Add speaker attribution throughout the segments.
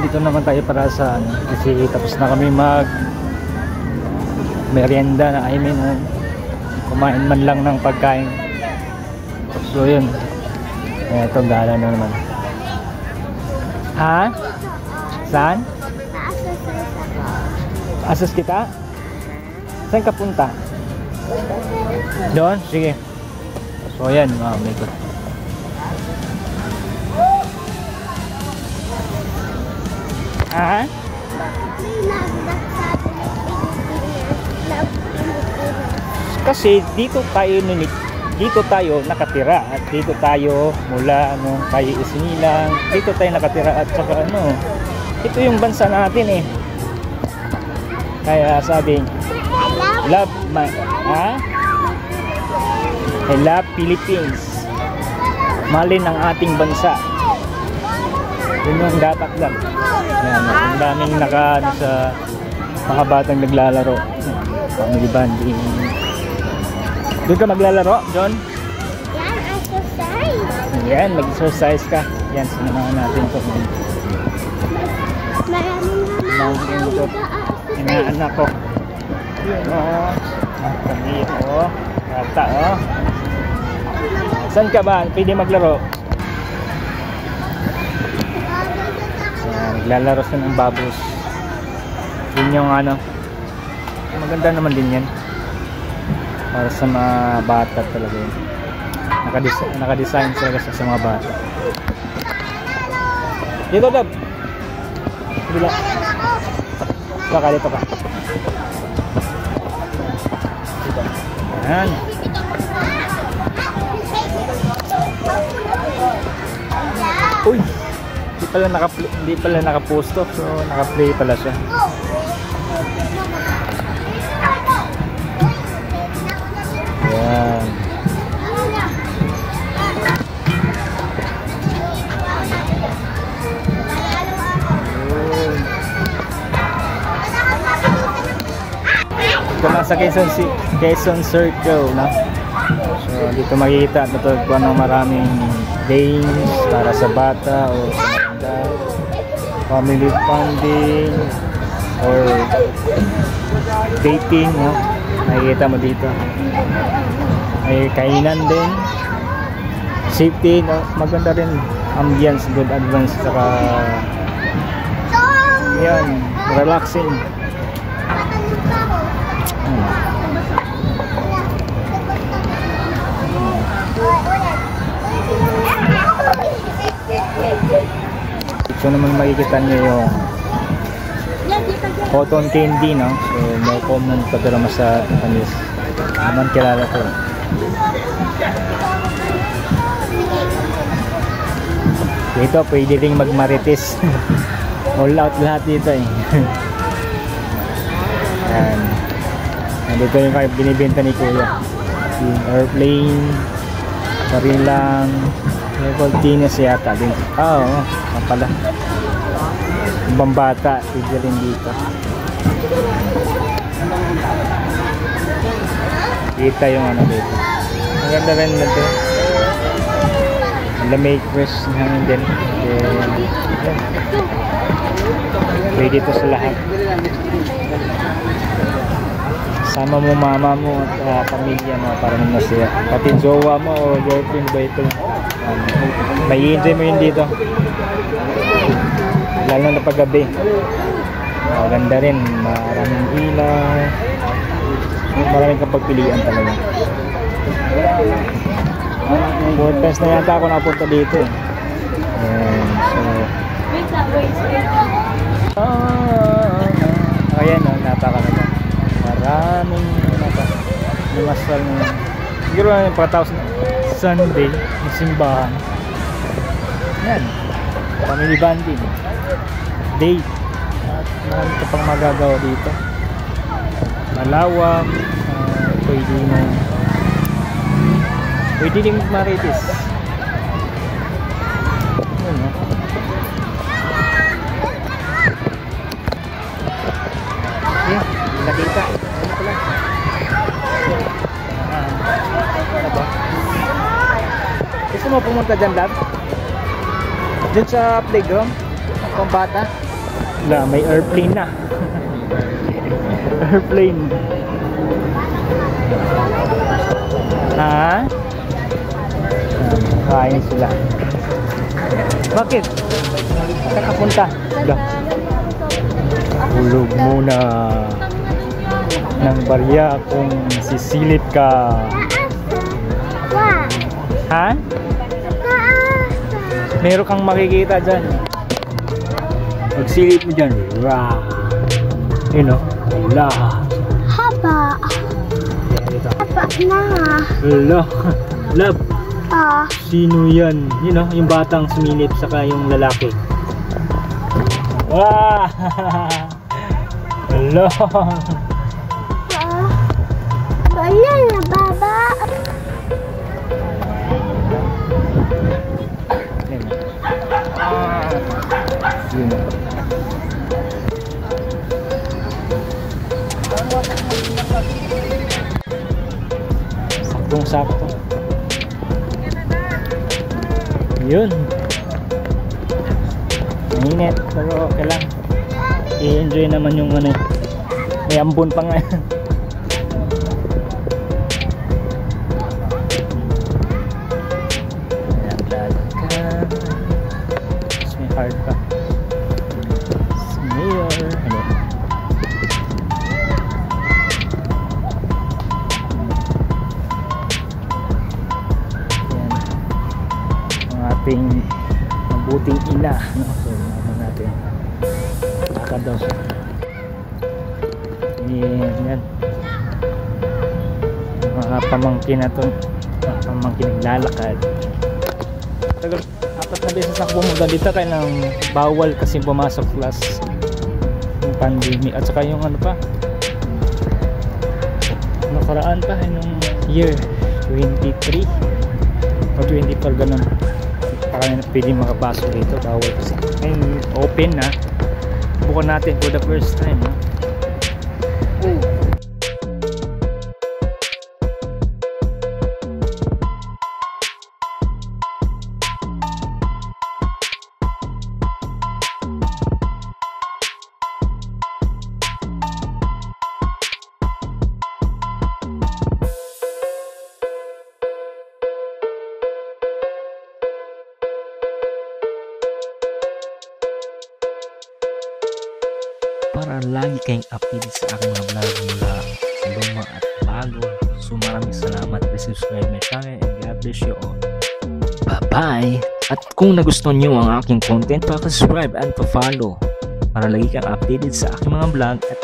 Speaker 1: dito naman tayo para sa ano, kasi tapos na kami mag merienda na, I mean kumain man lang ng pagkain. So yun, eto gala na naman. Ha? Saan? Asas kita? Saan ka punta? Doon? Sige. So yan, may ikot. Ha? Kasi dito tayo nakatira at dito tayo mula kay Isinilang, dito tayo nakatira at saka ito yung bansa natin eh. Kaya sabi, I love Philippines. Mahalin ang ating bansa. Yun yung dapat lang. Ayan, ang daming sa mga batang naglalaro. Family bonding. Doon ka maglalaro, John?
Speaker 2: Yan, exercise.
Speaker 1: Yan, mag-exercise ka. Yan, sinamahan natin ito.
Speaker 2: Maraming
Speaker 1: inaanak ko. Yun kami bata saan ka ba? Pwede maglaro. Naglalaro siya ng bubbles. Yun yung maganda naman din yan para sa mga bata talaga yun. Naka-design talaga sa mga bata. Dito Dab, bila baka dito ka dito. Ayan. Uy, hindi pala nakaposto, so naka-play pala siya. Ayan. Ito lang sa Quezon Circle, no? So dito makikita natutugtuan ng maraming games para sa bata o sa family bonding or dating, no? Makikita mo dito. May kainan din, safety, no? Maganda rin ambience, good advance, saka yan, relaxing. So naman makikita nyo yung cotton candy, no? So more common pagkarama sa Anis. Naman kilala ko. Dito pwede ring magmarites. All out lahat dito eh. Yan. Nandito yung binibenta ni Kuya. Yung airplane, Parilang, may Voltines yata din. Oo, pala. Bambata, pwede rin dito. Kita yung dito. Ang ganda rin nito. Lamakers na din. Pwede dito sa lahat. Sama mo mama mo at pamilya mo para naman masaya. Pati jowa mo o girlfriend ba ito. May enjoy mo yun dito. Lalo na paggabi. Maganda rin. Maraming ilaw. Maraming kapagpilian talaga. 4 times na yata ako napunta dito eh. So ayan o, napakaganda. Maraming lumasal na siguro na yung pagkatapos na Sunday yung simbahan. Yan, family bonding date at marami ka pang magagawa dito. Malawang, pwede din marites. Yun, no? Okay, nakita. Ano ba? Gusto mo pumunta dyan, Lab? Dyan sa playground? Pang bata? Wala, may airplane na. Airplane. Ha? Kain sila. Bakit? Saan ka punta? Hulog muna ng barya kung sisilip ka. Ha? Meron kang makikita dyan. Magsilip mo dyan. Rah! Yun o. Wala.
Speaker 2: Haba. Haba na.
Speaker 1: Wala. Love.
Speaker 2: Ah.
Speaker 1: Sino yan? Yun o. Yung batang sumilip saka yung lalaki. Wah! Wala.
Speaker 2: Wala na, baba.
Speaker 1: Yun o. Saktong sakto. Yun. Mainit pero okay lang. I-enjoy naman yung ano. May ambon pa nga. Ayan, lalakad. Tapos may heart pa. Mayor. Ano? Ating mabuting ina, no? So naman natin lakad daw siya. Yan mga pamangkin na to, mga pamangkin naglalakad. Tagal, apat na beses ako pumunta dito kaya nang bawal kasi pumasok plus yung pandemic at saka yung ano pa nakaraan pa yung year 23 o 24 ganun. Para na pwede makapasok dito, bawal kasi ngayon open na, bukan natin for the first time, no?
Speaker 3: Para lagi kayong updated sa aking mga vlog mula sa luma at bago. So maraming salamat, please subscribe my channel and God bless you all. Bye bye! At kung nagustuhan nyo ang aking content, pa-subscribe and pa-follow para lagi kang updated sa aking mga vlog. At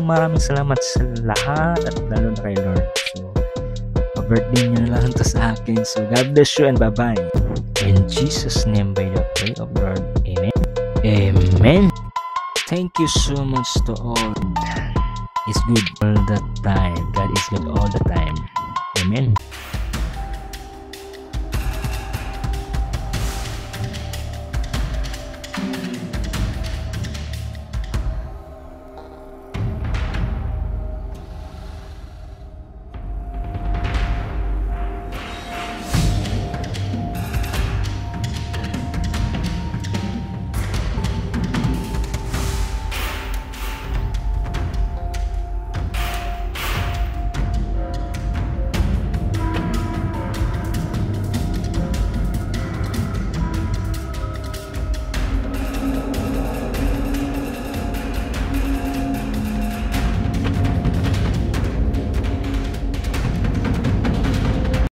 Speaker 3: maraming salamat sa lahat at lalo na kay Lord. So pa-birthday nyo na lang to sa akin. So God bless you and bye bye. In Jesus name by the prayer of Lord. Amen. Amen. Thank you so much to all. It's good all the time. God is good all the time. Amen.